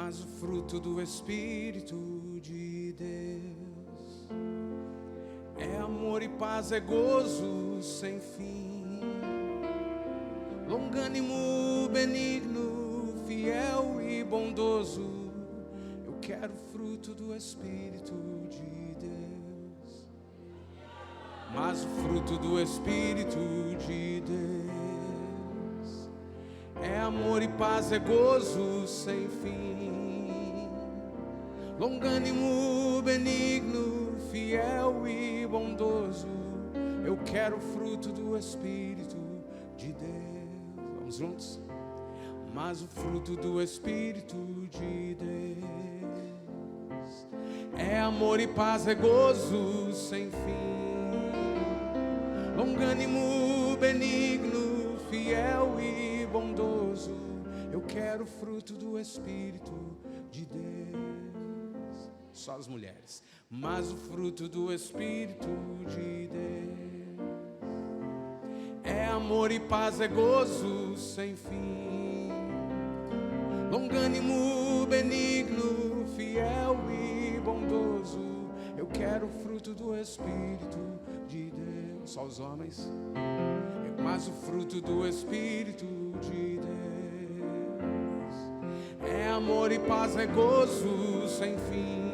mas o fruto do Espírito de Deus é amor e paz, é gozo sem fim, longânimo, benigno, fiel e bondoso. Eu quero o fruto do Espírito de Deus, mas o fruto do Espírito de Deus é amor e paz, é gozo sem fim, longânimo, benigno, fiel e bondoso. Eu quero o fruto do Espírito de Deus. Vamos juntos? Mas o fruto do Espírito de Deus é amor e paz, é gozo sem fim, longânimo, benigno, fiel e bondoso. Eu quero o fruto do Espírito de Deus. Só as mulheres. Mas o fruto do Espírito de Deus é amor e paz, é gozo sem fim, longânimo, benigno, fiel e bondoso. Eu quero o fruto do Espírito de Deus. Só os homens. Mas o fruto do Espírito de Deus é amor e paz, é gozo sem fim,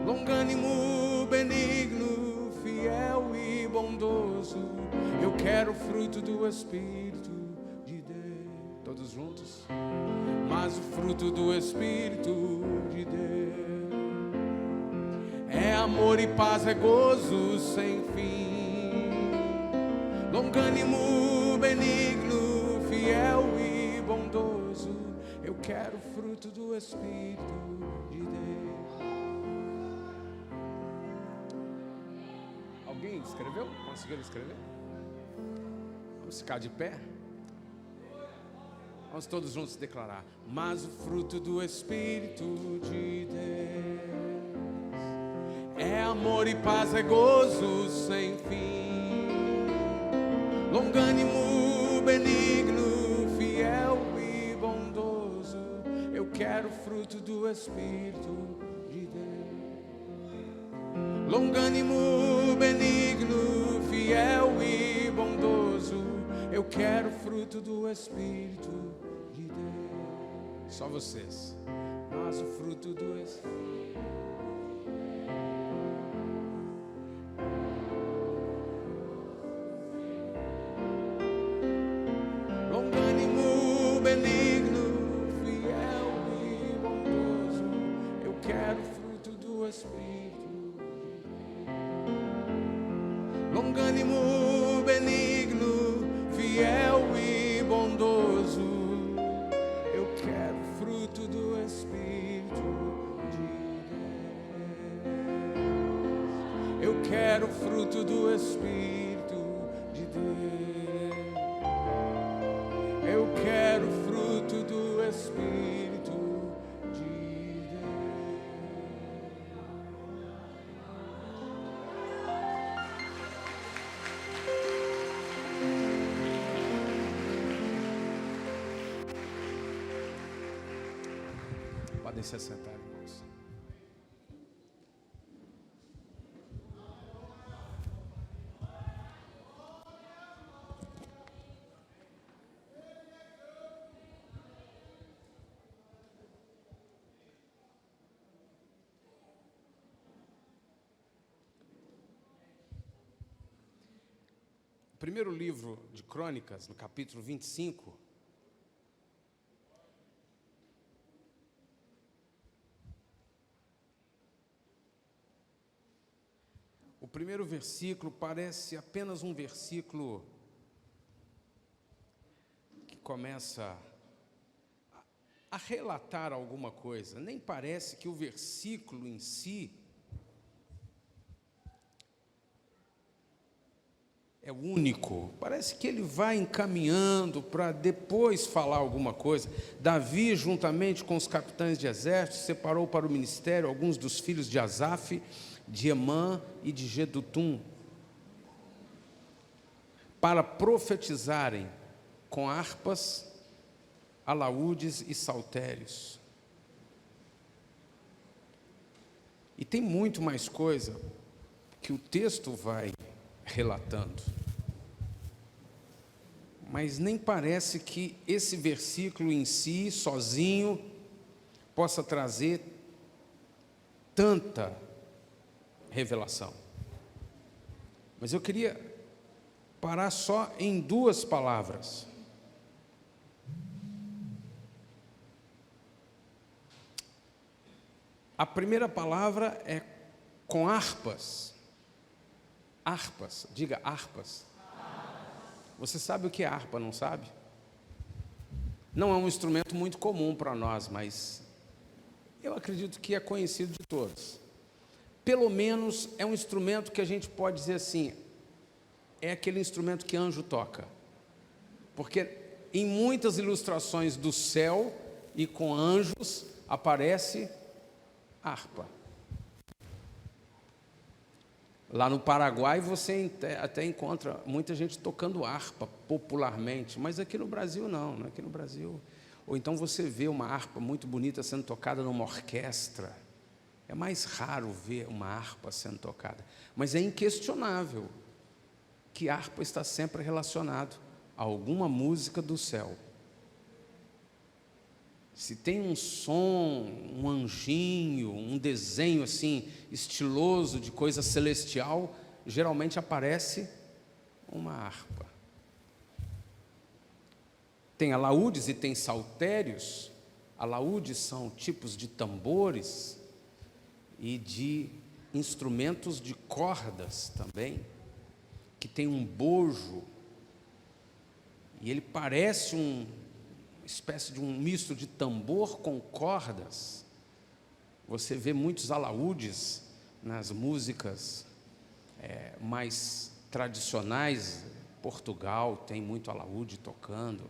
longânimo, benigno, fiel e bondoso. Eu quero o fruto do Espírito de Deus. Todos juntos? Mas o fruto do Espírito de Deus é amor e paz, é gozo sem fim, longânimo, benigno, fiel e bondoso. Eu quero o fruto do Espírito de Deus. Alguém escreveu? Conseguiram escrever? Vamos ficar de pé? Vamos todos juntos declarar. Mas o fruto do Espírito de Deus é amor e paz, é gozo sem fim, longânimo, benigno, fiel e bondoso. Eu quero o fruto do Espírito de Deus, longânimo, benigno, fiel e bondoso. Eu quero o fruto do Espírito de Deus. Só vocês. Mas o fruto do Espírito, longânimo, benigno, fiel e bondoso. Eu quero o fruto do Espírito de Deus, longânimo, benigno, fiel e bondoso. Eu quero o fruto do Espírito de Deus. Eu quero o fruto do Espírito de Deus. Eu quero o fruto do Espírito de Deus. Podem se sentar, irmãos. O primeiro livro de Crônicas, no capítulo 25, o primeiro versículo parece apenas um versículo que começa a relatar alguma coisa. Nem parece que o versículo em si é único. Parece que ele vai encaminhando para depois falar alguma coisa. Davi, juntamente com os capitães de exército, separou para o ministério alguns dos filhos de Asaf, de Emã e de Jedutum, para profetizarem com harpas, alaúdes e saltérios. E tem muito mais coisa que o texto vai relatando. Mas nem parece que esse versículo em si, sozinho, possa trazer tanta revelação. Mas eu queria parar só em duas palavras. A primeira palavra é com harpas. Harpas, diga harpas. Você sabe o que é harpa, não sabe? Não é um instrumento muito comum para nós, mas eu acredito que é conhecido de todos. Pelo menos é um instrumento que a gente pode dizer assim, é aquele instrumento que anjo toca. Porque em muitas ilustrações do céu e com anjos aparece harpa. Lá no Paraguai você até encontra muita gente tocando harpa popularmente, mas aqui no Brasil não, aqui no Brasil. Ou então você vê uma harpa muito bonita sendo tocada numa orquestra. É mais raro ver uma harpa sendo tocada, mas é inquestionável que harpa está sempre relacionado a alguma música do céu. Se tem um som, um anjinho, um desenho assim, estiloso de coisa celestial, geralmente aparece uma harpa. Tem alaúdes e tem saltérios. Alaúdes são tipos de tambores e de instrumentos de cordas também, que tem um bojo, e ele parece uma espécie de um misto de tambor com cordas. Você vê muitos alaúdes nas músicas mais tradicionais. Portugal tem muito alaúde tocando.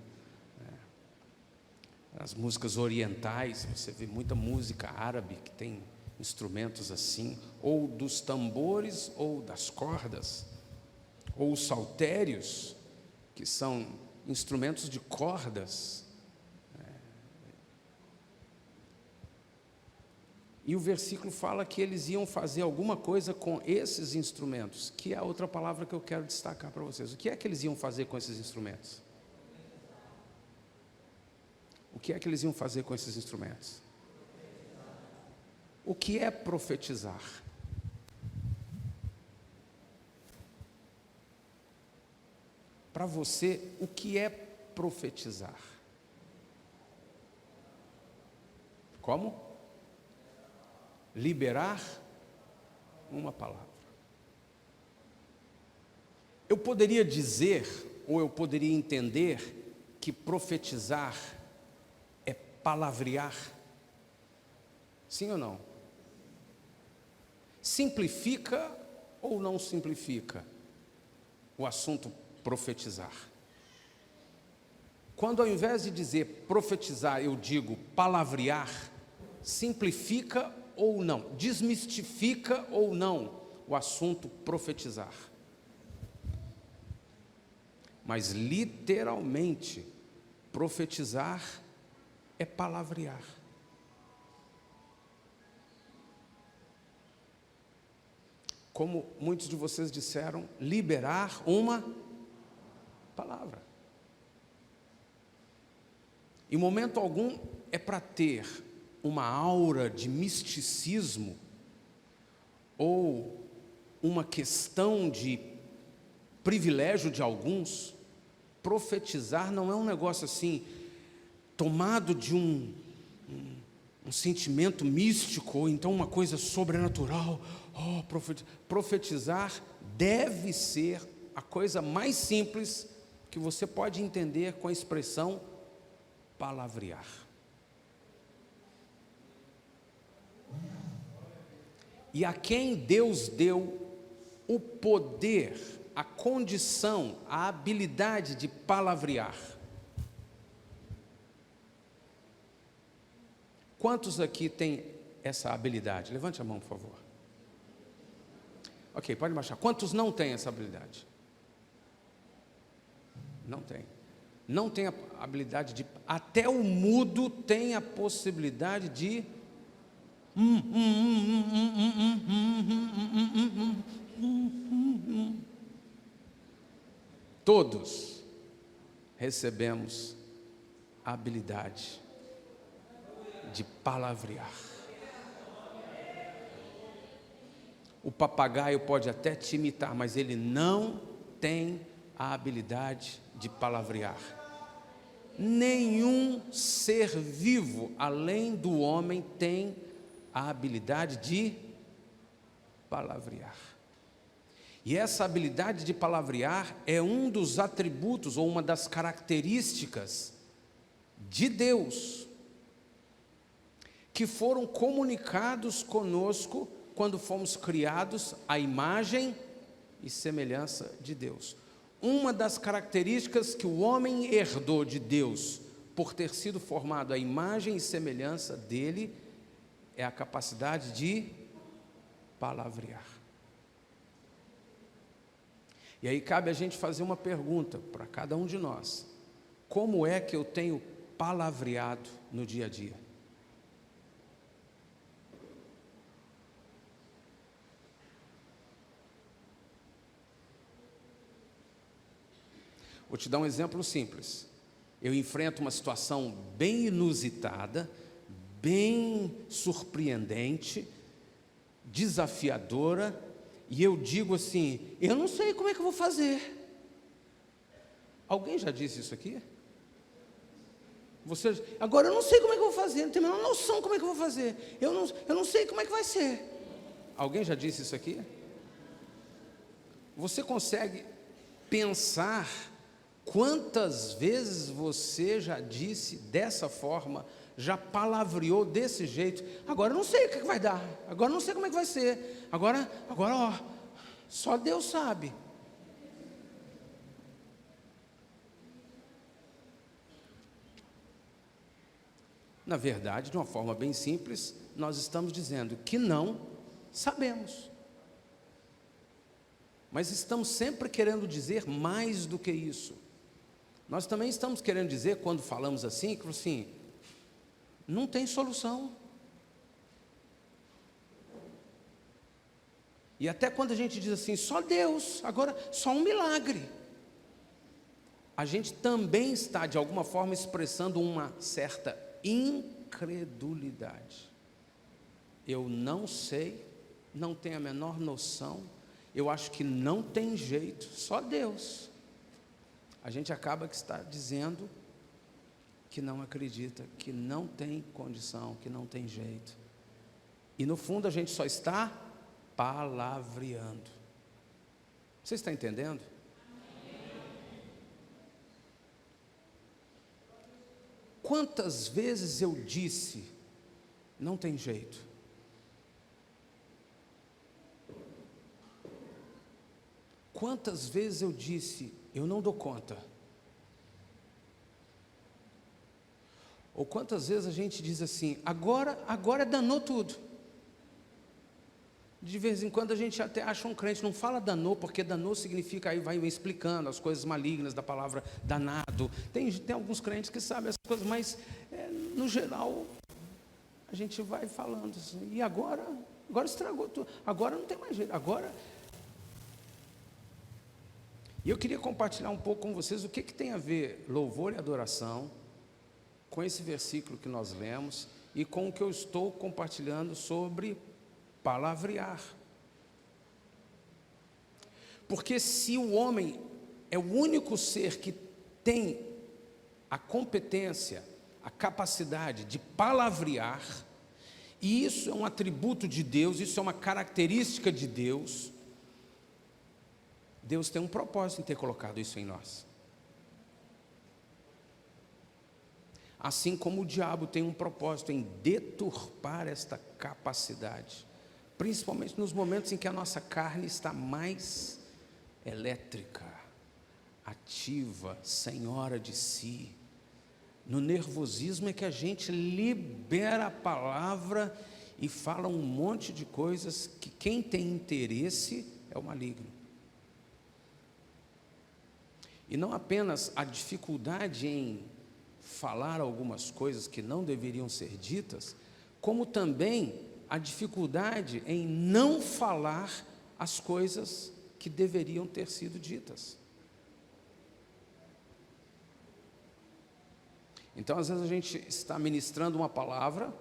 As músicas orientais, você vê muita música árabe que tem instrumentos assim, ou dos tambores ou das cordas, ou os saltérios, que são instrumentos de cordas. E o versículo fala que eles iam fazer alguma coisa com esses instrumentos, que é a outra palavra que eu quero destacar para vocês. O que é que eles iam fazer com esses instrumentos? O que é que eles iam fazer com esses instrumentos? O que é profetizar? Para você, o que é profetizar? Como? Liberar uma palavra. Eu poderia dizer, ou eu poderia entender, que profetizar é palavrear. Sim ou não? Simplifica ou não simplifica o assunto profetizar? Quando ao invés de dizer profetizar, eu digo palavrear, simplifica ou não, desmistifica ou não o assunto profetizar. Mas literalmente, profetizar é palavrear. Como muitos de vocês disseram, liberar uma palavra. Em momento algum é para ter uma aura de misticismo ou uma questão de privilégio de alguns. Profetizar não é um negócio assim, tomado de um sentimento místico, ou então uma coisa sobrenatural. Profetizar deve ser a coisa mais simples que você pode entender com a expressão palavrear. E a quem Deus deu o poder, a condição, a habilidade de palavrear. Quantos aqui têm essa habilidade? Levante a mão, por favor. Ok, pode baixar. Quantos não têm essa habilidade? Não tem. não tem a habilidade de... Até o mudo tem a possibilidade de... Todos recebemos a habilidade de palavrear. O papagaio pode até te imitar, mas ele não tem a habilidade de palavrear. Nenhum ser vivo, além do homem, tem a habilidade de palavrear. E essa habilidade de palavrear é um dos atributos ou uma das características de Deus que foram comunicados conosco quando fomos criados à imagem e semelhança de Deus. Uma das características que o homem herdou de Deus, por ter sido formado à imagem e semelhança dele, é a capacidade de palavrear. E aí cabe a gente fazer uma pergunta para cada um de nós: como é que eu tenho palavreado no dia a dia? Vou te dar um exemplo simples. Eu enfrento uma situação bem inusitada, bem surpreendente, desafiadora, e eu digo assim: eu não sei como é que eu vou fazer. Alguém já disse isso aqui? Você, agora eu não sei como é que eu vou fazer, não tenho a menor noção como é que eu vou fazer. Eu não sei como é que vai ser. Alguém já disse isso aqui? Você consegue pensar quantas vezes você já disse dessa forma, já palavreou desse jeito? Agora eu não sei o que vai dar, agora eu não sei como é que vai ser, agora ó, só Deus sabe. Na verdade, de uma forma bem simples, nós estamos dizendo que não sabemos. Mas estamos sempre querendo dizer mais do que isso. Nós também estamos querendo dizer, quando falamos assim, que assim, não tem solução. E até quando a gente diz assim, só Deus, agora só um milagre, a gente também está, de alguma forma, expressando uma certa incredulidade. Eu não sei, não tenho a menor noção, eu acho que não tem jeito, só Deus. A gente acaba que está dizendo que não acredita, que não tem condição, que não tem jeito. E no fundo a gente só está palavreando. Você está entendendo? Quantas vezes eu disse, não tem jeito? Quantas vezes eu disse, eu não dou conta? Ou quantas vezes a gente diz assim, agora danou tudo. De vez em quando a gente até acha um crente, não fala danou, porque danou significa, aí vai explicando as coisas malignas da palavra danado. Tem alguns crentes que sabem essas coisas, mas no geral a gente vai falando assim, e agora estragou tudo, agora não tem mais jeito, agora... E eu queria compartilhar um pouco com vocês o que tem a ver louvor e adoração com esse versículo que nós lemos e com o que eu estou compartilhando sobre palavrear. Porque se o homem é o único ser que tem a competência, a capacidade de palavrear, e isso é um atributo de Deus, isso é uma característica de Deus, Deus tem um propósito em ter colocado isso em nós. Assim como o diabo tem um propósito em deturpar esta capacidade, principalmente nos momentos em que a nossa carne está mais elétrica, ativa, senhora de si. No nervosismo é que a gente libera a palavra e fala um monte de coisas que quem tem interesse é o maligno. E não apenas a dificuldade em falar algumas coisas que não deveriam ser ditas, como também a dificuldade em não falar as coisas que deveriam ter sido ditas. Então, às vezes a gente está ministrando uma palavra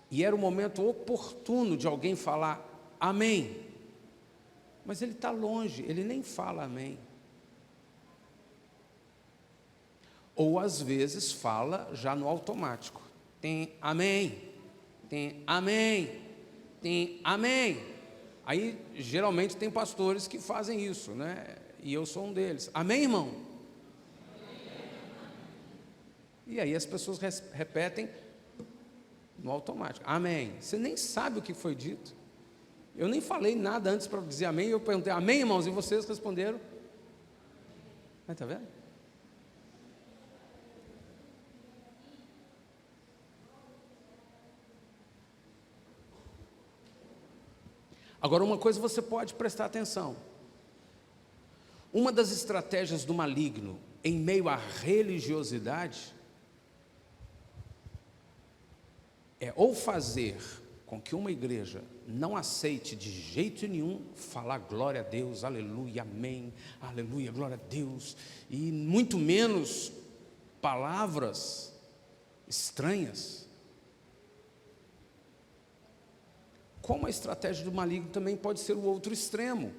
e era o momento oportuno de alguém falar amém, mas ele está longe, ele nem fala amém. Ou às vezes fala já no automático, tem amém, tem amém, tem amém. Aí geralmente tem pastores que fazem isso, né? E eu sou um deles. Amém, irmão? E aí as pessoas repetem no automático, amém. Você nem sabe o que foi dito. Eu nem falei nada antes para dizer amém. Eu perguntei, amém, irmãos? E vocês responderam. Está vendo? Agora, uma coisa você pode prestar atenção. Uma das estratégias do maligno em meio à religiosidade é ou fazer com que uma igreja não aceite de jeito nenhum falar glória a Deus, aleluia, amém, aleluia, glória a Deus, e muito menos palavras estranhas. Como a estratégia do maligno também pode ser o outro extremo.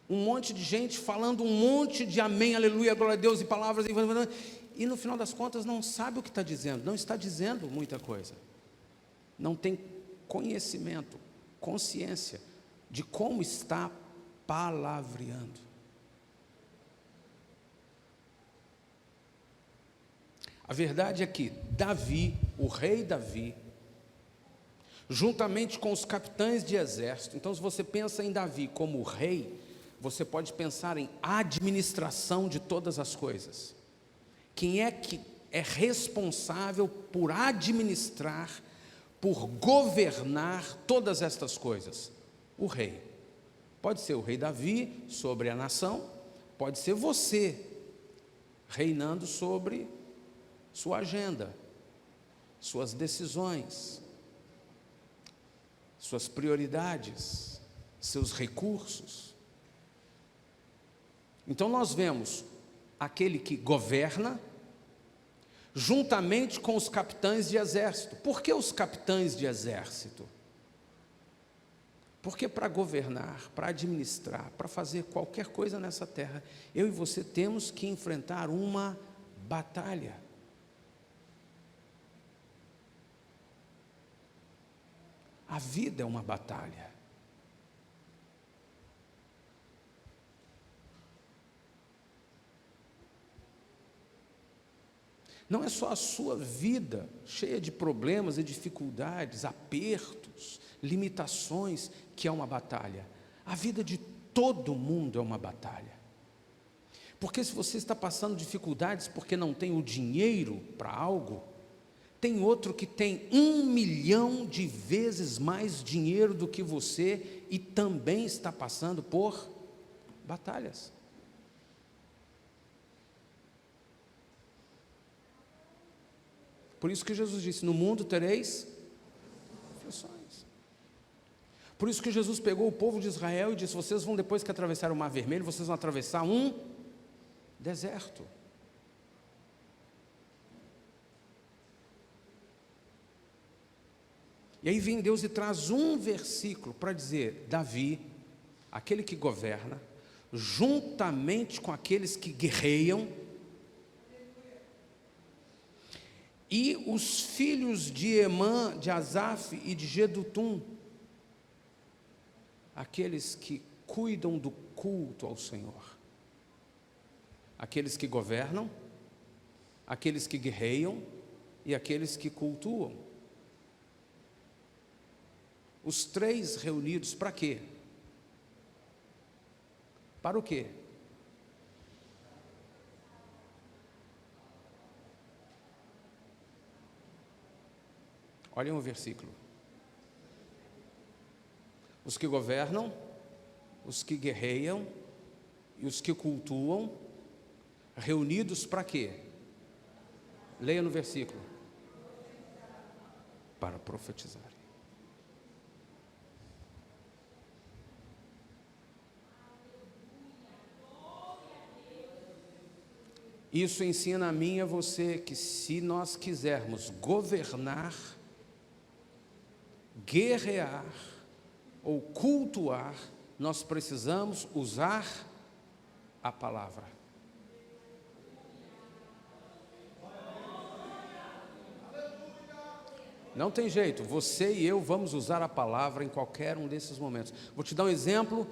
Um monte de gente falando um monte de amém, aleluia, glória a Deus e palavras, e no final das contas não sabe o que está dizendo, não está dizendo muita coisa. Não tem conhecimento, consciência de como está palavreando. A verdade é que Davi, o rei Davi, juntamente com os capitães de exército, então se você pensa em Davi como rei, você pode pensar em administração de todas as coisas. Quem é que é responsável por administrar, por governar todas estas coisas? O rei. Pode ser o rei Davi sobre a nação, pode ser você reinando sobre sua agenda, suas decisões, suas prioridades, seus recursos. Então nós vemos aquele que governa juntamente com os capitães de exército. Por que os capitães de exército? Porque para governar, para administrar, para fazer qualquer coisa nessa terra, eu e você temos que enfrentar uma batalha. A vida é uma batalha. Não é só a sua vida cheia de problemas e dificuldades, apertos, limitações que é uma batalha. A vida de todo mundo é uma batalha. Porque se você está passando dificuldades porque não tem o dinheiro para algo, tem outro que tem 1 milhão de vezes mais dinheiro do que você e também está passando por batalhas. Por isso que Jesus disse, no mundo tereis aflições. Por isso que Jesus pegou o povo de Israel e disse, vocês vão, depois que atravessar o Mar Vermelho, vocês vão atravessar um deserto. E aí vem Deus e traz um versículo para dizer, Davi, aquele que governa, juntamente com aqueles que guerreiam, e os filhos de Emã, de Asaf e de Jedutum, aqueles que cuidam do culto ao Senhor, aqueles que governam, aqueles que guerreiam e aqueles que cultuam. Os três reunidos para quê? Para o quê? Olhem o versículo. Os que governam, os que guerreiam e os que cultuam, reunidos para quê? Leia no versículo. Para profetizar. Isso ensina a mim e a você que se nós quisermos governar, guerrear ou cultuar, nós precisamos usar a palavra. Não tem jeito, você e eu vamos usar a palavra em qualquer um desses momentos. Vou te dar um exemplo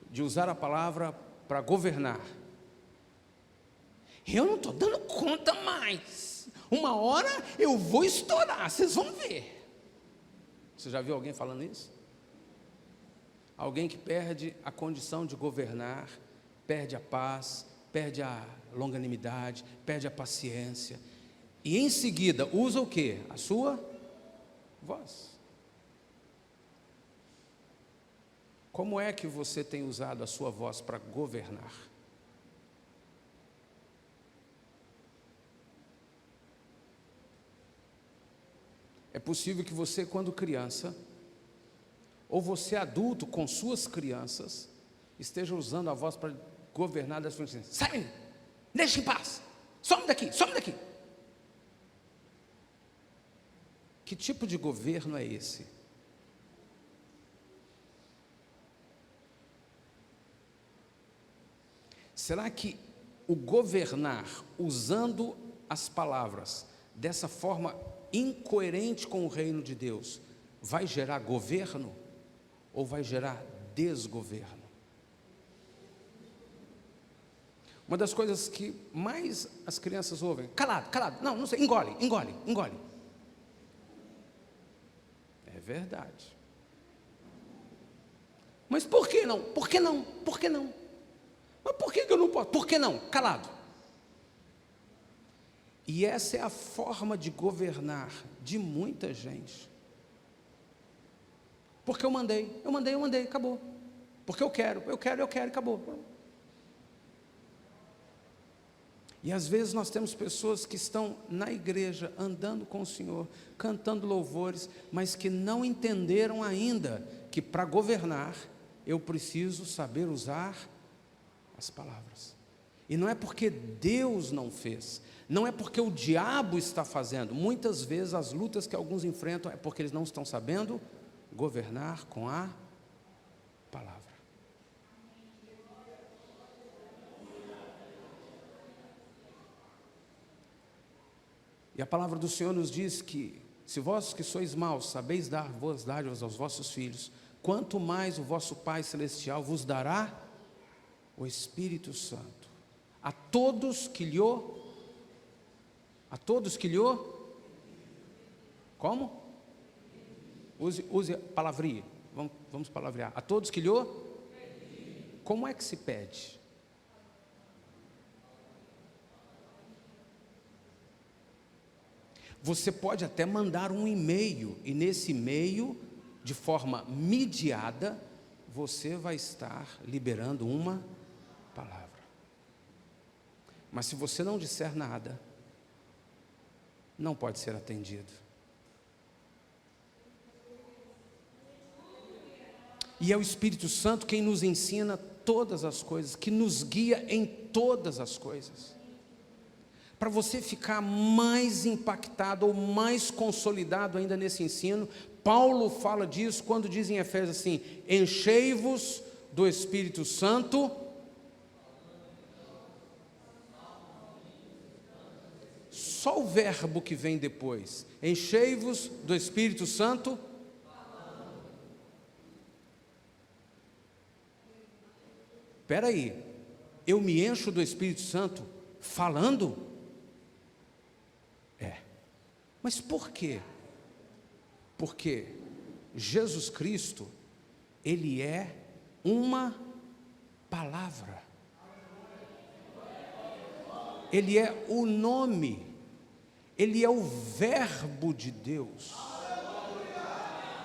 de usar a palavra para governar. Eu não estou dando conta mais. Uma hora eu vou estourar, vocês vão ver. Você já viu alguém falando isso? Alguém que perde a condição de governar, perde a paz, perde a longanimidade, perde a paciência. E em seguida usa o quê? A sua voz. Como é que você tem usado a sua voz para governar? É possível que você, quando criança, ou você adulto com suas crianças, esteja usando a voz para governar das suas crianças. Sai, deixa em paz, some daqui, some daqui. Que tipo de governo é esse? Será que o governar usando as palavras dessa forma incoerente com o reino de Deus vai gerar governo ou vai gerar desgoverno? Uma das coisas que mais as crianças ouvem: calado, calado, não sei, engole, engole, engole. É verdade. Mas por que não? Por que não? Por que não? Mas por que eu não posso? Por que não? Calado. E essa é a forma de governar de muita gente. Porque eu mandei, acabou. Porque eu quero, acabou. E às vezes nós temos pessoas que estão na igreja, andando com o Senhor, cantando louvores, mas que não entenderam ainda que para governar, eu preciso saber usar as palavras. E não é porque Deus não fez, não é porque o diabo está fazendo. Muitas vezes as lutas que alguns enfrentam é porque eles não estão sabendo governar com a palavra. E a palavra do Senhor nos diz que, se vós que sois maus, sabeis dar boas dádivas aos vossos filhos, quanto mais o vosso Pai Celestial vos dará o Espírito Santo. A todos que lhe... Como? Use a palavrinha. Vamos palavrear. A todos que lhe... Como é que se pede? Você pode até mandar um e-mail, e nesse e-mail, de forma mediada, você vai estar liberando uma palavra. Mas se você não disser nada, não pode ser atendido. E é o Espírito Santo quem nos ensina todas as coisas, que nos guia em todas as coisas. Para você ficar mais impactado ou mais consolidado ainda nesse ensino, Paulo fala disso quando diz em Efésios assim: enchei-vos do Espírito Santo. Só o verbo que vem depois, enchei-vos do Espírito Santo. Espera aí, eu me encho do Espírito Santo falando? Mas por quê? Porque Jesus Cristo, Ele é uma palavra. Ele é o nome. Ele é o verbo de Deus.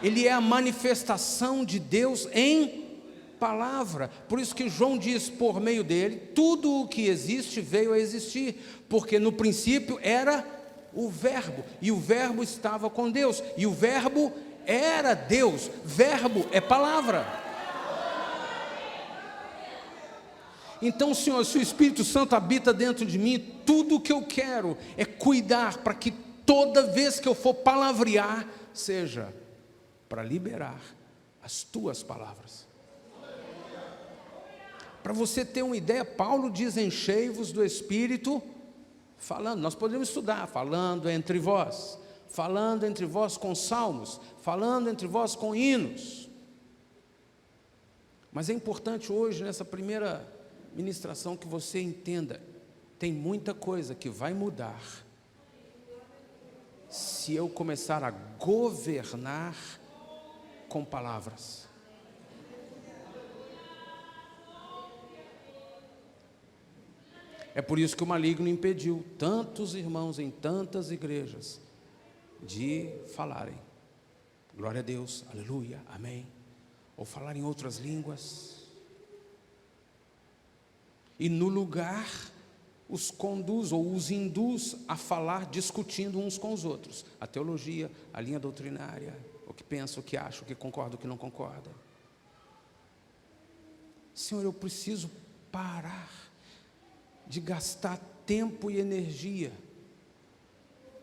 Ele é a manifestação de Deus em palavra. Por isso que João diz, por meio dele, tudo o que existe veio a existir, porque no princípio era o verbo, e o verbo estava com Deus, e o verbo era Deus. Verbo é palavra. Então, Senhor, se o Espírito Santo habita dentro de mim, tudo o que eu quero é cuidar para que toda vez que eu for palavrear, seja para liberar as tuas palavras. Para você ter uma ideia, Paulo diz: enchei-vos do Espírito, falando. Nós podemos estudar, falando entre vós com salmos, falando entre vós com hinos. Mas é importante hoje, nessa primeira ministração, que você entenda, tem muita coisa que vai mudar se eu começar a governar com palavras. É por isso que o maligno impediu tantos irmãos em tantas igrejas de falarem, glória a Deus, aleluia, amém, ou falar em outras línguas, e no lugar os conduz ou os induz a falar discutindo uns com os outros, a teologia, a linha doutrinária, o que pensa, o que acha, o que concorda, o que não concorda. Senhor, eu preciso parar de gastar tempo e energia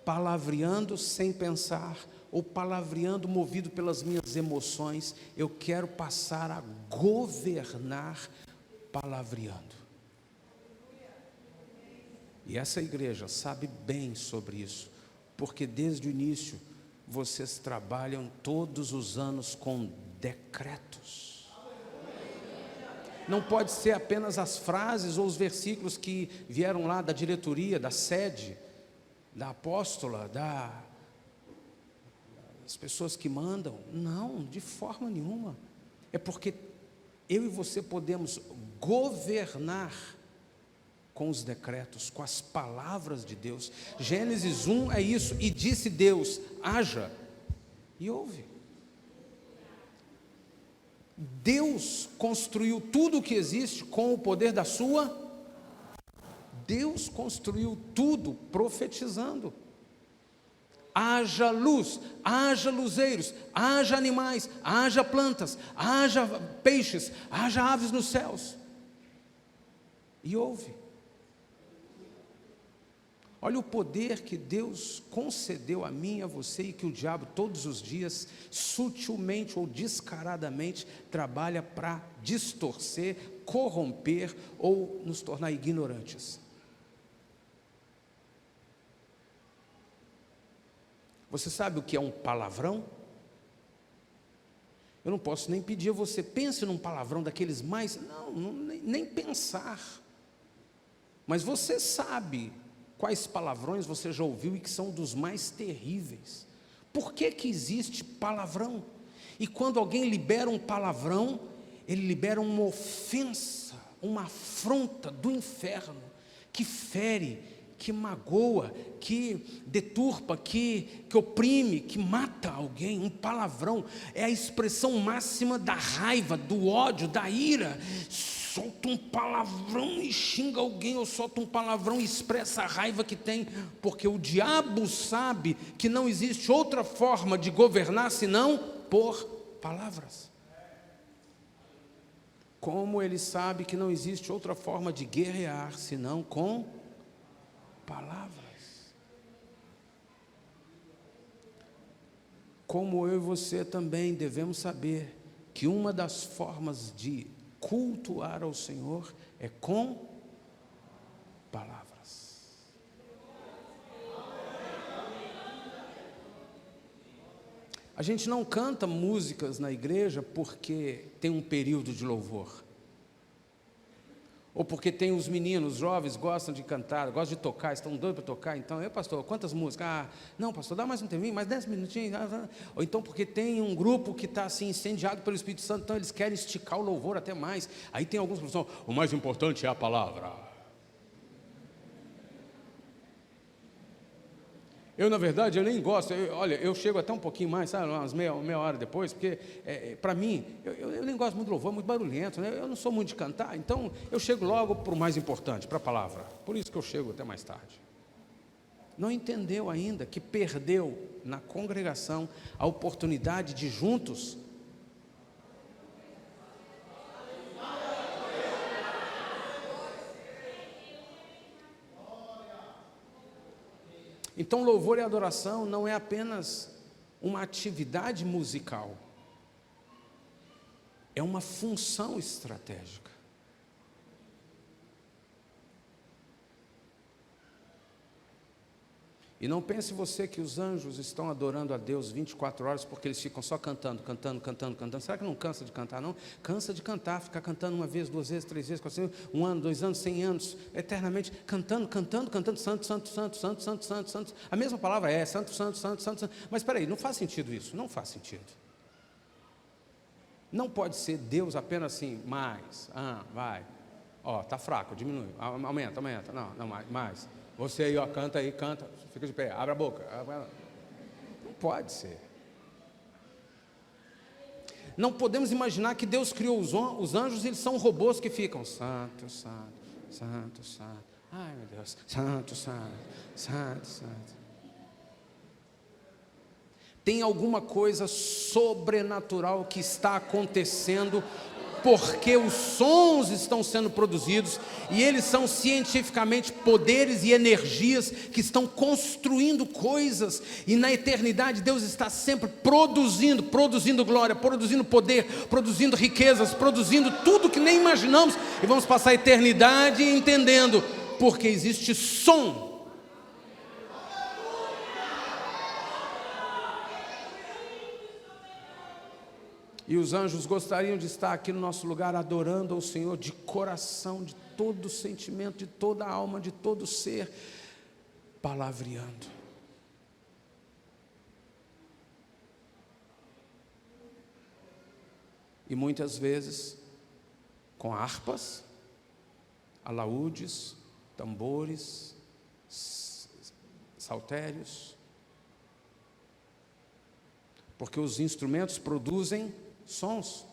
palavreando sem pensar, ou palavreando movido pelas minhas emoções. Eu quero passar a governar palavreando. E essa igreja sabe bem sobre isso, porque desde o início vocês trabalham todos os anos com decretos. Não pode ser apenas as frases ou os versículos que vieram lá da diretoria, da sede, da apóstola, das pessoas que mandam. Não, de forma nenhuma. É porque eu e você podemos governar com os decretos, com as palavras de Deus. Gênesis 1 é isso. E disse Deus, haja, e houve. Deus construiu tudo o que existe com o poder da sua. Deus construiu tudo profetizando. Haja luz, haja luzeiros, haja animais, haja plantas, haja peixes, haja aves nos céus. E houve. Olha o poder que Deus concedeu a mim e a você, e que o diabo todos os dias, sutilmente ou descaradamente, trabalha para distorcer, corromper ou nos tornar ignorantes. Você sabe o que é um palavrão? Eu não posso nem pedir a você, pense num palavrão daqueles mais, nem pensar. Mas você sabe quais palavrões você já ouviu e que são dos mais terríveis. Por que existe palavrão? E quando alguém libera um palavrão, ele libera uma ofensa, uma afronta do inferno, que fere, que magoa, que deturpa, que oprime, que mata alguém. Um palavrão é a expressão máxima da raiva, do ódio, da ira. Solta um palavrão e xinga alguém, ou solta um palavrão e expressa a raiva que tem, porque o diabo sabe que não existe outra forma de governar senão por palavras. Como ele sabe que não existe outra forma de guerrear senão com palavras. Como eu e você também devemos saber que uma das formas de cultuar ao Senhor é com palavras. A gente não canta músicas na igreja porque tem um período de louvor, ou porque tem os meninos, os jovens gostam de cantar, gostam de tocar, estão doidos para tocar. Então, pastor, quantas músicas? Não, pastor, dá mais um tempinho, mais 10 minutinhos. Ou então porque tem um grupo que está assim, incendiado pelo Espírito Santo, então eles querem esticar o louvor até mais. Aí tem alguns que falam, o mais importante é a palavra. Eu, na verdade, eu nem gosto. Olha, eu chego até um pouquinho mais, sabe, umas meia hora depois, porque, para mim, eu nem gosto muito de louvor, muito barulhento, né? Eu não sou muito de cantar, então eu chego logo para o mais importante, para a palavra. Por isso que eu chego até mais tarde. Não entendeu ainda que perdeu na congregação a oportunidade de juntos Então, louvor e adoração não é apenas uma atividade musical, é uma função estratégica. E não pense você que os anjos estão adorando a Deus 24 horas porque eles ficam só cantando. Será que não cansa de cantar, não? Cansa de cantar, ficar cantando uma vez, duas vezes, três vezes, 4 vezes, 1 ano, 2 anos, 100 anos, eternamente, cantando, santo, santo, santo, santo, santo, santo, santo. A mesma palavra é santo, santo, santo, santo, santo. Mas espera aí, não faz sentido isso, não faz sentido. Não pode ser Deus apenas assim, mais, vai, tá fraco, diminui, aumenta, não, mais. Você aí, canta aí, canta, fica de pé, abre a boca. Não pode ser. Não podemos imaginar que Deus criou os anjos e eles são robôs que ficam santo, santo, santo, santo. Ai, meu Deus, santo, santo, santo, santo. Tem alguma coisa sobrenatural que está acontecendo, porque os sons estão sendo produzidos e eles são cientificamente poderes e energias que estão construindo coisas, e na eternidade Deus está sempre produzindo glória, produzindo poder, produzindo riquezas, produzindo tudo que nem imaginamos, e vamos passar a eternidade entendendo, porque existe som. E os anjos gostariam de estar aqui no nosso lugar adorando ao Senhor de coração, de todo sentimento, de toda alma, de todo ser, palavreando. E muitas vezes com harpas, alaúdes, tambores, saltérios, porque os instrumentos produzem sons.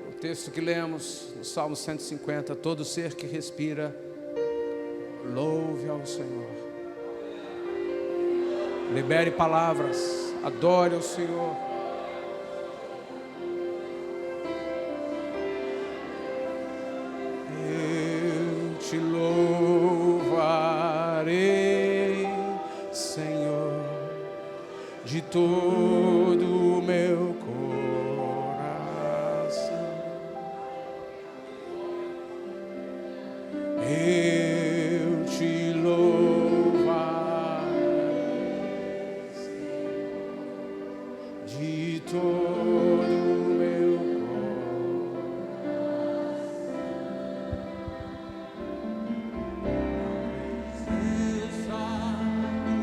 O texto que lemos no Salmo 150, todo ser que respira, louve ao Senhor. Libere palavras, adore ao Senhor. Eu te louvarei, Senhor, de todo o meu coração. Eu te louvarei, Senhor, de todo o meu coração.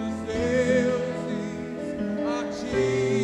Os deuses a ti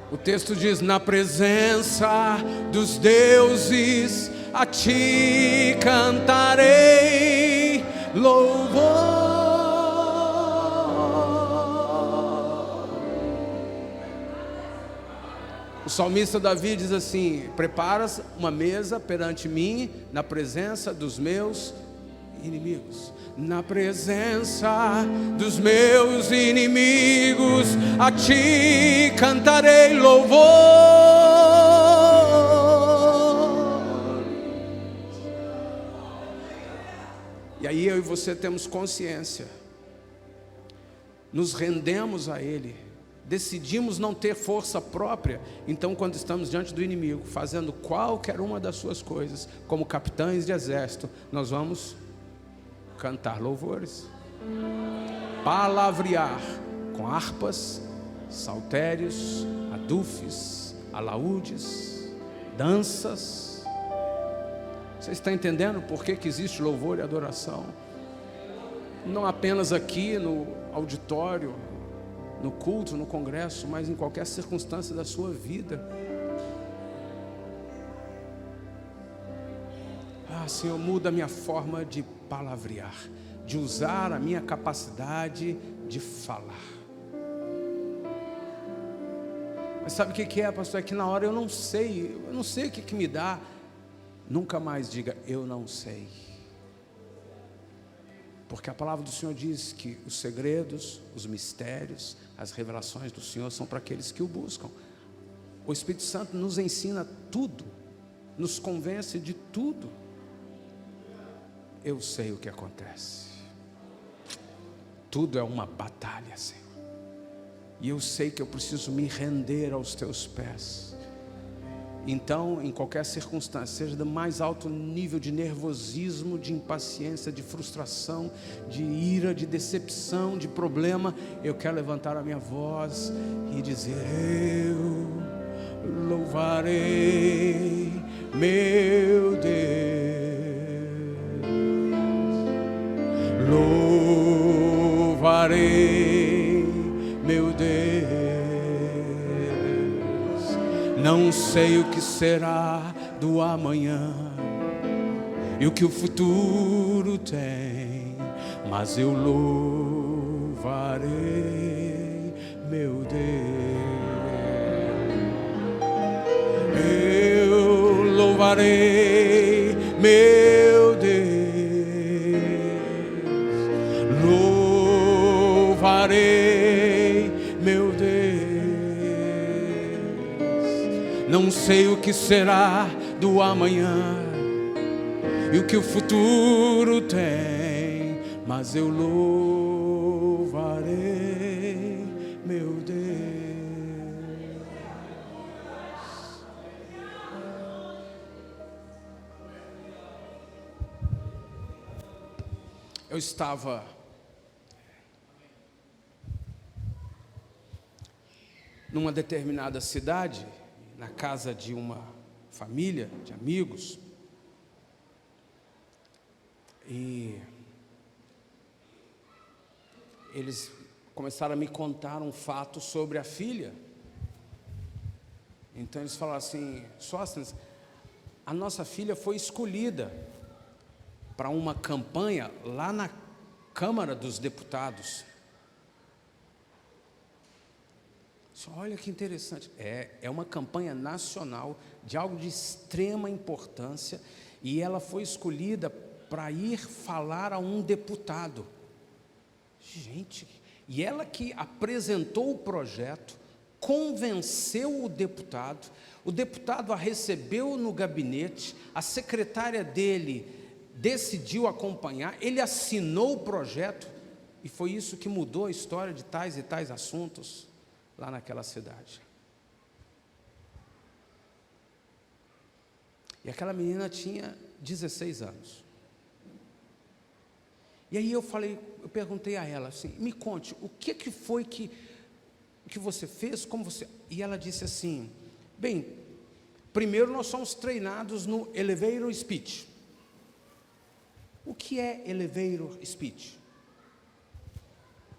O texto diz: na presença dos deuses a ti cantarei louvor. O salmista Davi diz assim: preparas uma mesa perante mim na presença dos meus inimigos. Na presença dos meus inimigos a ti cantarei louvor. E aí eu e você temos consciência, nos rendemos a Ele, decidimos não ter força própria. Então, quando estamos diante do inimigo, fazendo qualquer uma das suas coisas, como capitães de exército, nós vamos cantar louvores, palavrear com harpas, saltérios, adufes, alaúdes, danças. Você está entendendo por que existe louvor e adoração? Não apenas aqui no auditório, no culto, no congresso, mas em qualquer circunstância da sua vida. Senhor, muda a minha forma de palavrear, de usar a minha capacidade de falar. Mas sabe o que é, pastor? É que na hora eu não sei o que me dá. Nunca mais diga, eu não sei. Porque a palavra do Senhor diz que os segredos, os mistérios, as revelações do Senhor são para aqueles que o buscam. O Espírito Santo nos ensina tudo, nos convence de tudo. Eu sei o que acontece. Tudo é uma batalha, Senhor. E eu sei que eu preciso me render aos teus pés. Então, em qualquer circunstância, seja do mais alto nível de nervosismo, de impaciência, de frustração, de ira, de decepção, de problema, eu quero levantar a minha voz e dizer: eu louvarei meu Deus. Louvarei meu Deus. Não sei o que será do amanhã e o que o futuro tem, mas eu louvarei meu Deus. Eu louvarei meu Deus. Louvarei meu Deus. Não sei o que será do amanhã e o que o futuro tem, mas eu louvarei meu Deus. Eu estava numa determinada cidade, na casa de uma família, de amigos, e eles começaram a me contar um fato sobre a filha. Então eles falaram assim: Sóstenes, a nossa filha foi escolhida para uma campanha lá na Câmara dos Deputados. Olha que interessante, é uma campanha nacional de algo de extrema importância, e ela foi escolhida para ir falar a um deputado. Gente, e ela que apresentou o projeto, convenceu o deputado a recebeu no gabinete, a secretária dele decidiu acompanhar, ele assinou o projeto, e foi isso que mudou a história de tais e tais assuntos lá naquela cidade. E aquela menina tinha 16 anos. E aí eu perguntei a ela assim: me conte, o que foi que você fez, como você... E ela disse assim: bem, primeiro nós somos treinados no elevator speech. O que é elevator speech?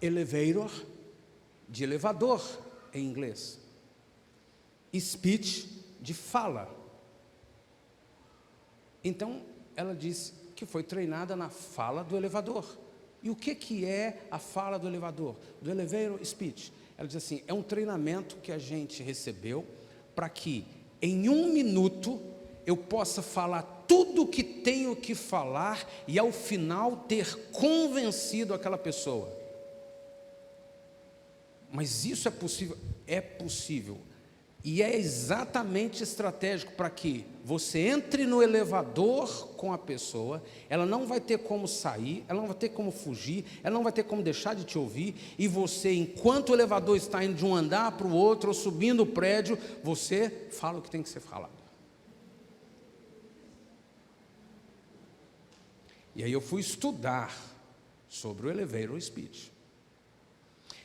Elevator, de elevador, em inglês. speech, de fala. Então, ela disse que foi treinada na fala do elevador. E o que é a fala do elevador? Do elevator speech. Ela diz assim, é um treinamento que a gente recebeu para que, em 1 minuto, eu possa falar tudo o que tenho que falar e, ao final, ter convencido aquela pessoa. Mas isso é possível? É possível. E é exatamente estratégico para que você entre no elevador com a pessoa, ela não vai ter como sair, ela não vai ter como fugir, ela não vai ter como deixar de te ouvir, e você, enquanto o elevador está indo de um andar para o outro, ou subindo o prédio, você fala o que tem que ser falado. E aí eu fui estudar sobre o elevator speech.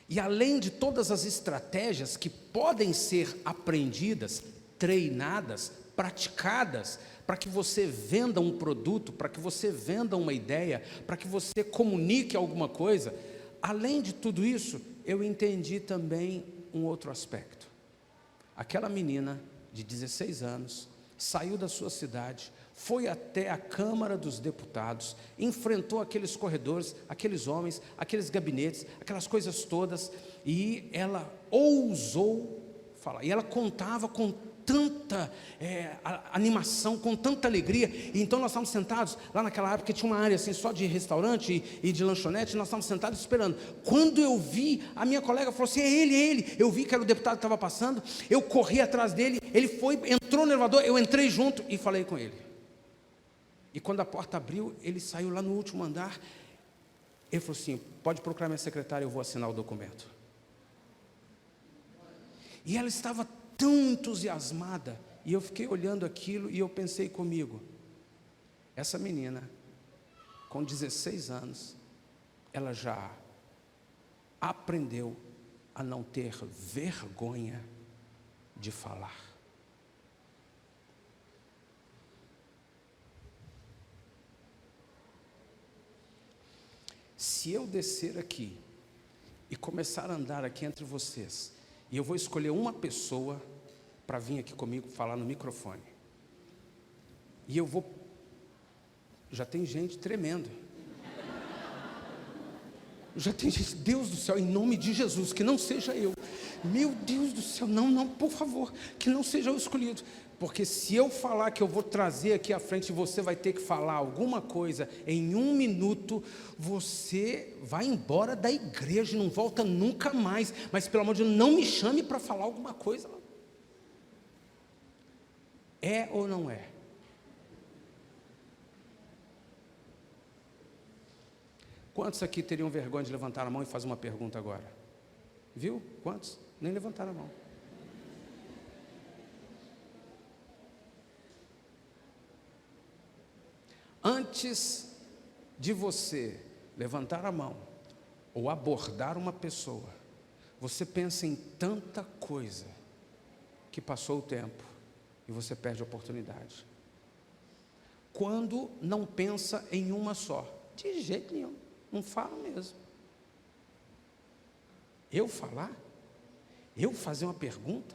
E além de todas as estratégias que podem ser aprendidas, treinadas, praticadas, para que você venda um produto, para que você venda uma ideia, para que você comunique alguma coisa, além de tudo isso, eu entendi também um outro aspecto. Aquela menina de 16 anos saiu da sua cidade, foi até a Câmara dos Deputados, enfrentou aqueles corredores, aqueles homens, aqueles gabinetes, aquelas coisas todas, e ela ousou falar. E ela contava com tanta animação, com tanta alegria. E então nós estávamos sentados lá naquela área, porque tinha uma área assim só de restaurante e de lanchonete, e nós estávamos sentados esperando. Quando eu vi, a minha colega falou assim, é ele. Eu vi que era o deputado que estava passando, eu corri atrás dele, ele foi, entrou no elevador, eu entrei junto e falei com ele. E quando a porta abriu, ele saiu lá no último andar. Ele falou assim, pode procurar minha secretária, eu vou assinar o documento. E ela estava tão entusiasmada, e eu fiquei olhando aquilo, e eu pensei comigo, essa menina, com 16 anos, ela já aprendeu a não ter vergonha de falar. Se eu descer aqui e começar a andar aqui entre vocês, e eu vou escolher uma pessoa para vir aqui comigo falar no microfone, e eu vou, já tem gente tremendo, já tem gente, Deus do céu, em nome de Jesus, que não seja eu, meu Deus do céu, não, por favor, que não seja eu escolhido, porque se eu falar que eu vou trazer aqui à frente, você vai ter que falar alguma coisa, em 1 minuto, você vai embora da igreja, não volta nunca mais, mas pelo amor de Deus, não me chame para falar alguma coisa. É ou não é? Quantos aqui teriam vergonha de levantar a mão e fazer uma pergunta agora? Viu? Quantos? Nem levantaram a mão. Antes de você levantar a mão ou abordar uma pessoa, você pensa em tanta coisa que passou o tempo e você perde a oportunidade. Quando não pensa em uma só, de jeito nenhum, não fala mesmo. Eu falar? Eu fazer uma pergunta?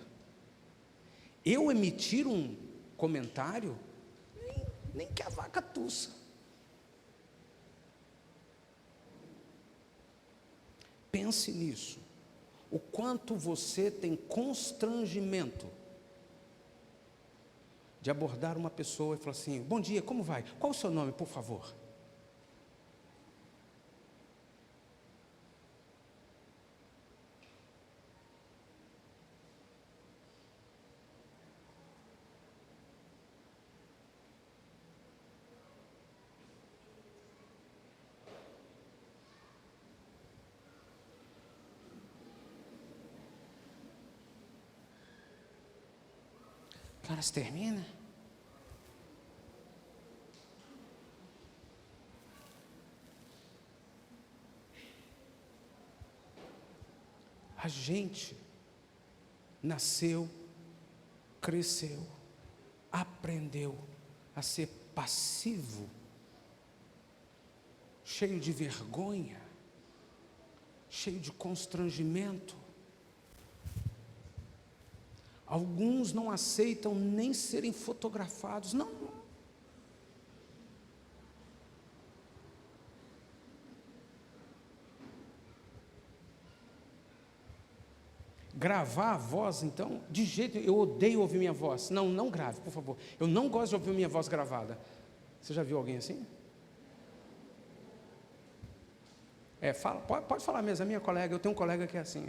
Eu emitir um comentário? Nem que a vaca tussa. Pense nisso. O quanto você tem constrangimento de abordar uma pessoa e falar assim, bom dia, como vai? Qual o seu nome, por favor? Que horas termina? A gente nasceu, cresceu, aprendeu a ser passivo, cheio de vergonha, cheio de constrangimento. Alguns não aceitam nem serem fotografados. Não. Gravar a voz, então, de jeito nenhum. Eu odeio ouvir minha voz. Não, não grave, por favor. Eu não gosto de ouvir minha voz gravada. Você já viu alguém assim? Pode falar mesmo, a minha colega, eu tenho um colega que é assim.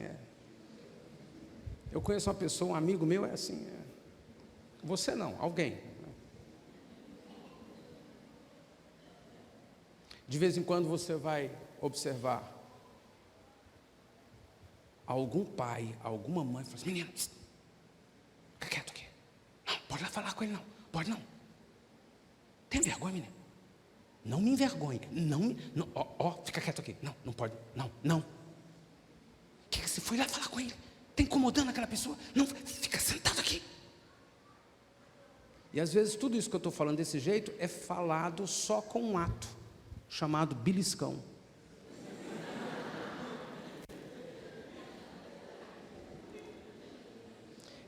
Eu conheço uma pessoa, um amigo meu é assim. Você não, alguém. De vez em quando você vai observar algum pai, alguma mãe, fala assim: menino, fica quieto aqui. Não, pode lá falar com ele não, pode não. Tem vergonha, menino? Não me envergonhe. Não, fica quieto aqui. Não, não pode, não. O que você foi lá falar com ele? Está incomodando aquela pessoa? Não, fica sentado aqui. E às vezes tudo isso que eu estou falando desse jeito é falado só com um ato, chamado beliscão.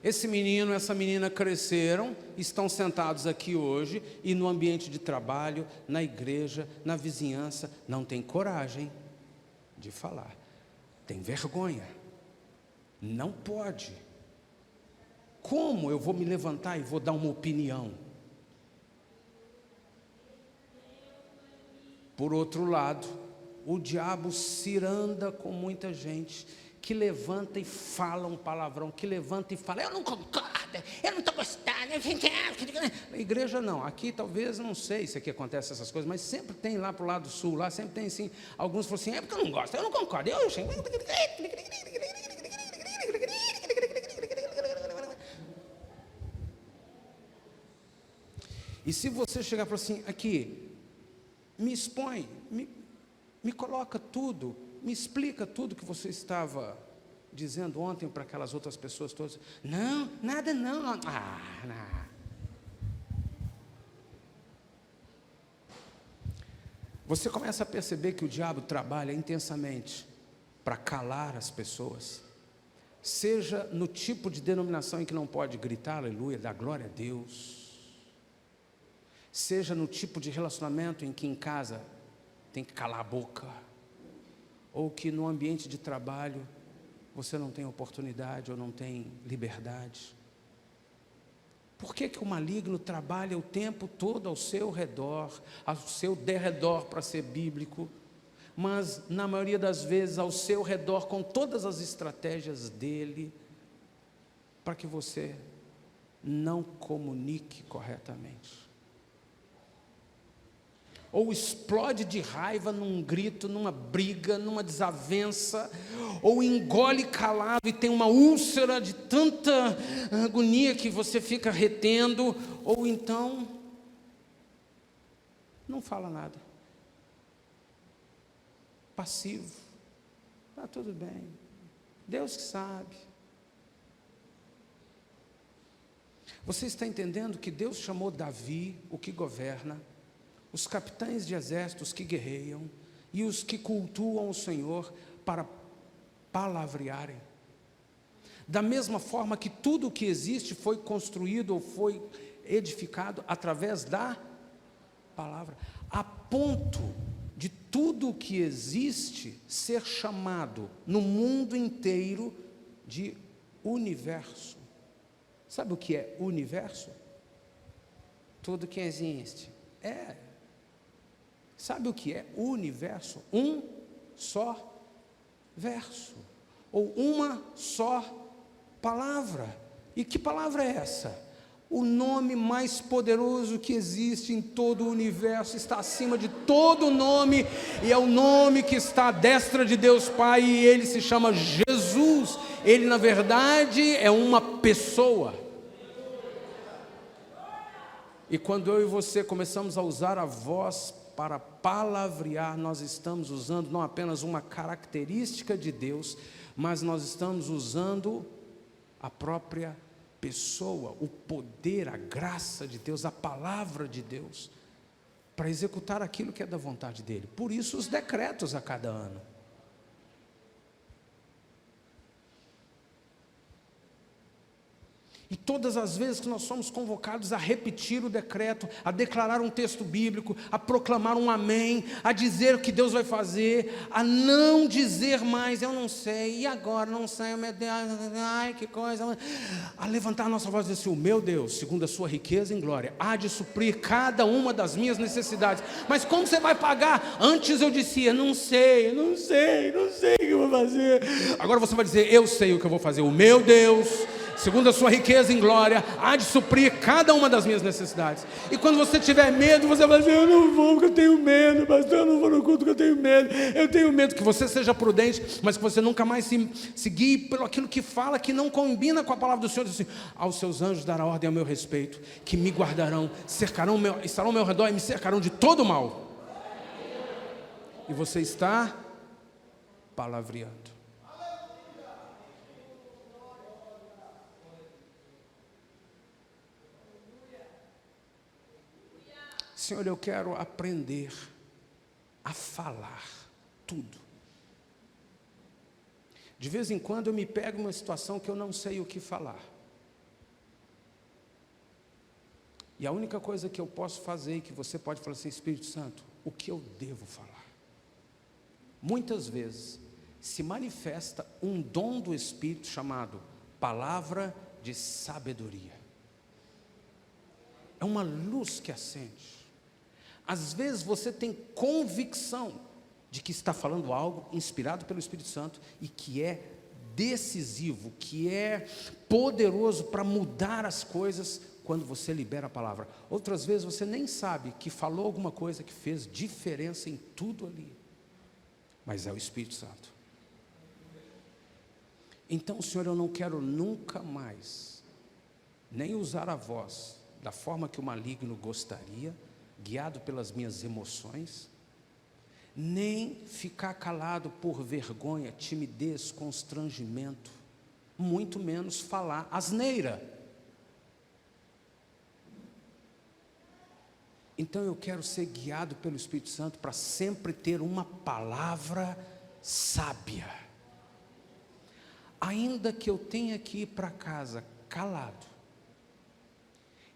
Esse menino, essa menina cresceram, estão sentados aqui hoje e no ambiente de trabalho, na igreja, na vizinhança, não tem coragem de falar, tem vergonha, não pode. Como eu vou me levantar e vou dar uma opinião? Por outro lado, o diabo ciranda com muita gente que levanta e fala um palavrão, que levanta e fala: eu não concordo, eu não estou gostando. Na igreja não, aqui talvez, não sei se aqui acontece essas coisas, mas sempre tem lá para o lado sul, lá sempre tem assim, alguns falam assim: é porque eu não gosto, eu não concordo. E se você chegar e falar assim: aqui, me expõe, me coloca tudo, me explica tudo que você estava dizendo ontem para aquelas outras pessoas todas. Não, nada não. Não. Você começa a perceber que o diabo trabalha intensamente para calar as pessoas, seja no tipo de denominação em que não pode gritar aleluia, dar glória a Deus, seja no tipo de relacionamento em que em casa tem que calar a boca, ou que no ambiente de trabalho você não tem oportunidade ou não tem liberdade. Por que o maligno trabalha o tempo todo ao seu derredor para ser bíblico, mas na maioria das vezes ao seu redor com todas as estratégias dele, para que você não comunique corretamente? Ou explode de raiva num grito, numa briga, numa desavença, ou engole calado e tem uma úlcera de tanta agonia que você fica retendo, ou então não fala nada, passivo, está tudo bem, Deus que sabe. Você está entendendo que Deus chamou Davi, o que governa, os capitães de exércitos que guerreiam e os que cultuam o Senhor para palavrearem? Da mesma forma que tudo o que existe foi construído ou foi edificado através da palavra, a ponto de tudo o que existe ser chamado no mundo inteiro de universo. Sabe o que é universo? Tudo que existe. Sabe o que é universo? Um só verso, ou uma só palavra. E que palavra é essa? O nome mais poderoso que existe em todo o universo, está acima de todo nome, e é o nome que está à destra de Deus Pai, e ele se chama Jesus. Ele na verdade é uma pessoa. E quando eu e você começamos a usar a voz para palavrear, nós estamos usando não apenas uma característica de Deus, mas nós estamos usando a própria pessoa, o poder, a graça de Deus, a palavra de Deus, para executar aquilo que é da vontade dele. Por isso os decretos a cada ano. E todas as vezes que nós somos convocados a repetir o decreto, a declarar um texto bíblico, a proclamar um amém, a dizer o que Deus vai fazer, a não dizer mais, eu não sei, e agora, não sei, meu Deus, ai que coisa, a levantar a nossa voz e dizer assim, o meu Deus, segundo a sua riqueza em glória, há de suprir cada uma das minhas necessidades. Mas como você vai pagar? Antes eu dizia, não sei o que eu vou fazer. Agora você vai dizer, eu sei o que eu vou fazer, o meu Deus, segundo a sua riqueza em glória, há de suprir cada uma das minhas necessidades. E quando você tiver medo, você vai dizer, eu não vou porque eu tenho medo, pastor, eu não vou no culto porque eu tenho medo. Eu tenho medo que você seja prudente, mas que você nunca mais se guie pelo aquilo que fala, que não combina com a palavra do Senhor. Diz assim, aos seus anjos dará ordem ao meu respeito, que me guardarão, estarão ao meu redor e me cercarão de todo mal. E você está palavreando. Senhor, eu quero aprender a falar tudo. De vez em quando eu me pego em uma situação que eu não sei o que falar. E a única coisa que eu posso fazer, que você pode falar assim, Espírito Santo, o que eu devo falar? Muitas vezes se manifesta um dom do Espírito chamado palavra de sabedoria. É uma luz que acende. Às vezes você tem convicção de que está falando algo inspirado pelo Espírito Santo e que é decisivo, que é poderoso para mudar as coisas quando você libera a palavra. Outras vezes você nem sabe que falou alguma coisa que fez diferença em tudo ali, mas é o Espírito Santo. Então, Senhor, eu não quero nunca mais nem usar a voz da forma que o maligno gostaria, guiado pelas minhas emoções, nem ficar calado por vergonha, timidez, constrangimento, muito menos falar asneira. Então eu quero ser guiado pelo Espírito Santo para sempre ter uma palavra sábia. Ainda que eu tenha que ir para casa calado,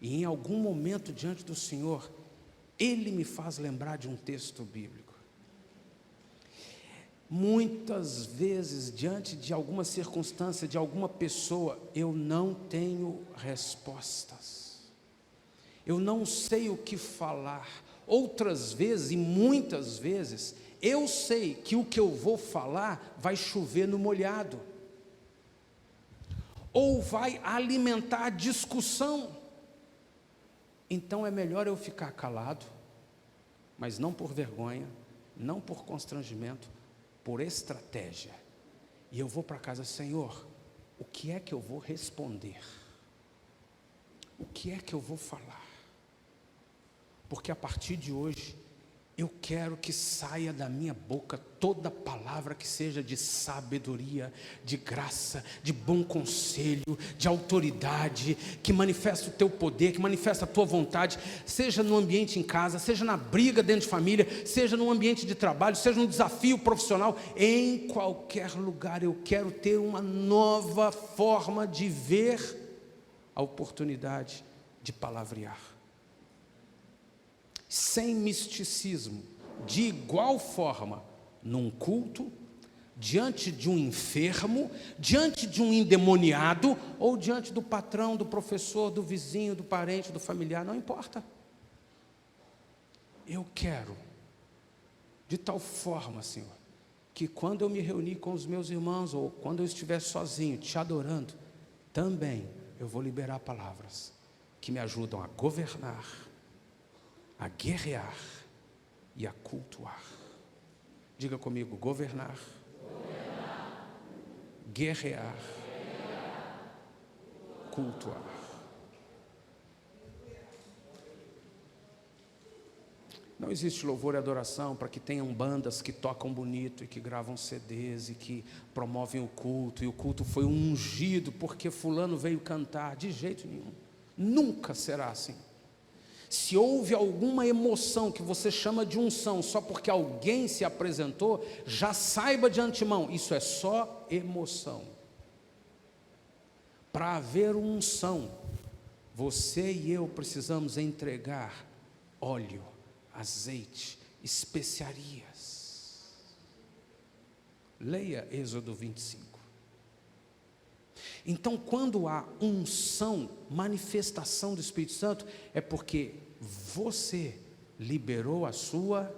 e em algum momento diante do Senhor, Ele me faz lembrar de um texto bíblico. Muitas vezes, diante de alguma circunstância, de alguma pessoa, eu não tenho respostas. Eu não sei o que falar. Outras vezes, e muitas vezes, eu sei que o que eu vou falar vai chover no molhado. Ou vai alimentar discussão. Então é melhor eu ficar calado, mas não por vergonha, não por constrangimento, por estratégia. E eu vou para casa, Senhor, o que é que eu vou responder? O que é que eu vou falar? Porque a partir de hoje, eu quero que saia da minha boca toda palavra que seja de sabedoria, de graça, de bom conselho, de autoridade, que manifesta o teu poder, que manifesta a tua vontade, seja no ambiente em casa, seja na briga dentro de família, seja no ambiente de trabalho, seja no desafio profissional, em qualquer lugar eu quero ter uma nova forma de ver a oportunidade de palavrear. Sem misticismo, de igual forma, num culto, diante de um enfermo, diante de um endemoniado, ou diante do patrão, do professor, do vizinho, do parente, do familiar, não importa. Eu quero, de tal forma, Senhor, que quando eu me reunir com os meus irmãos, ou quando eu estiver sozinho, te adorando, também eu vou liberar palavras que me ajudam a governar, a guerrear e a cultuar. Diga comigo, governar, guerrear, cultuar. Não existe louvor e adoração para que tenham bandas que tocam bonito e que gravam CDs e que promovem o culto, e o culto foi ungido porque fulano veio cantar. De jeito nenhum. Nunca será assim. Se houve alguma emoção que você chama de unção só porque alguém se apresentou, já saiba de antemão, isso é só emoção. Para haver unção, você e eu precisamos entregar óleo, azeite, especiarias. Leia Êxodo 25. Então, quando há unção, manifestação do Espírito Santo, é porque você liberou a sua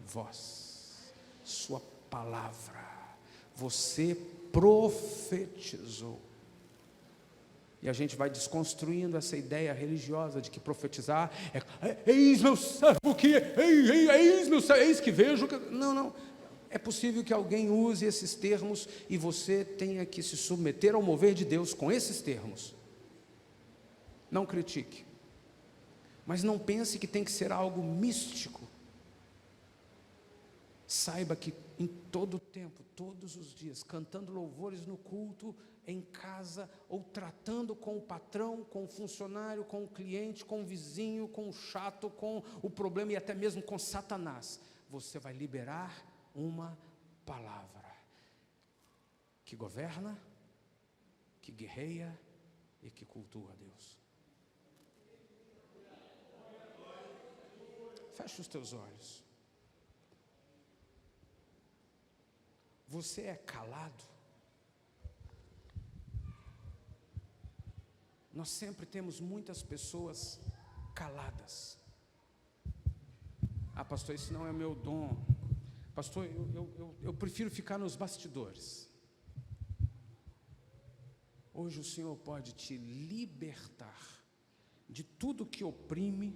voz, sua palavra, você profetizou. E a gente vai desconstruindo essa ideia religiosa de que profetizar eis meu servo que, eis meu servo, eis que vejo. Não. É possível que alguém use esses termos e você tenha que se submeter ao mover de Deus com esses termos. Não critique. Mas não pense que tem que ser algo místico. Saiba que em todo o tempo, todos os dias, cantando louvores no culto, em casa, ou tratando com o patrão, com o funcionário, com o cliente, com o vizinho, com o chato, com o problema e até mesmo com Satanás, você vai liberar uma palavra que governa, que guerreia e que cultua a Deus. Feche os teus olhos. Você é calado? Nós sempre temos muitas pessoas caladas. Ah, pastor, isso não é meu dom. Pastor, eu prefiro ficar nos bastidores. Hoje o Senhor pode te libertar de tudo que oprime,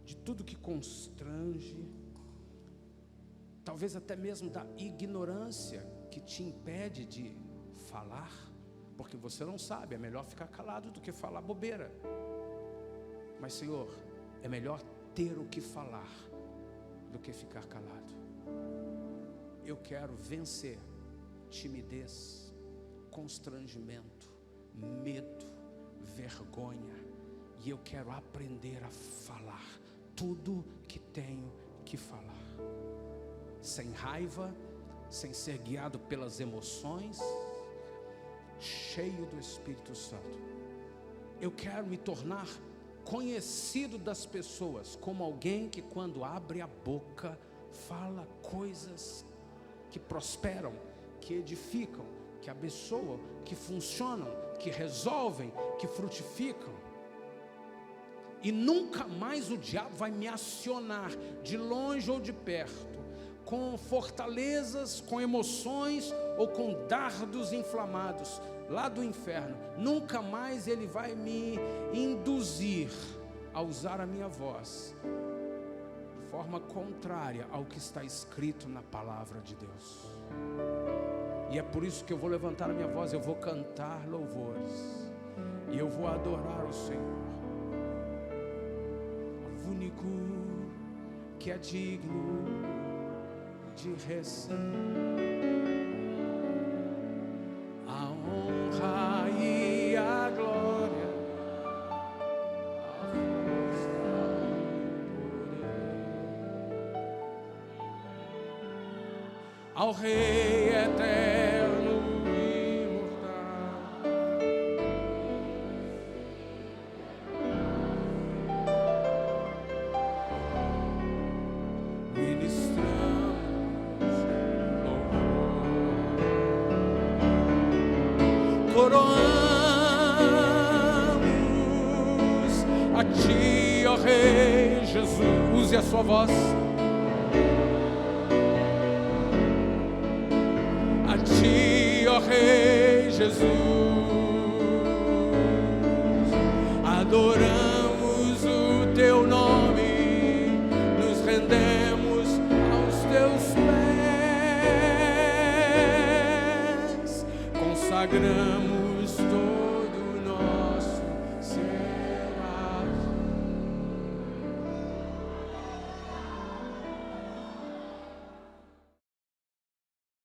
de tudo que constrange, talvez até mesmo da ignorância que te impede de falar, porque você não sabe, é melhor ficar calado do que falar bobeira. Mas, Senhor, é melhor ter o que falar do que ficar calado. Eu quero vencer timidez, constrangimento, medo, vergonha, e eu quero aprender a falar tudo que tenho que falar, sem raiva, sem ser guiado pelas emoções, cheio do Espírito Santo. Eu quero me tornar conhecido das pessoas como alguém que, quando abre a boca, fala coisas que prosperam, que edificam, que abençoam, que funcionam, que resolvem, que frutificam. E nunca mais o diabo vai me acionar, de longe ou de perto, com fortalezas, com emoções ou com dardos inflamados lá do inferno. Nunca mais ele vai me induzir a usar a minha voz de forma contrária ao que está escrito na palavra de Deus. E é por isso que eu vou levantar a minha voz, eu vou cantar louvores e eu vou adorar o Senhor, o único que é digno de receber a honra e a glória, a força e o poder, ao Rei eterno e imortal. Ministramos coroamos a Ti, ó Rei Jesus. Use a sua voz. A Ti, ó Rei Jesus, adoramos o Teu nome, nos rendemos aos Teus pés, consagramos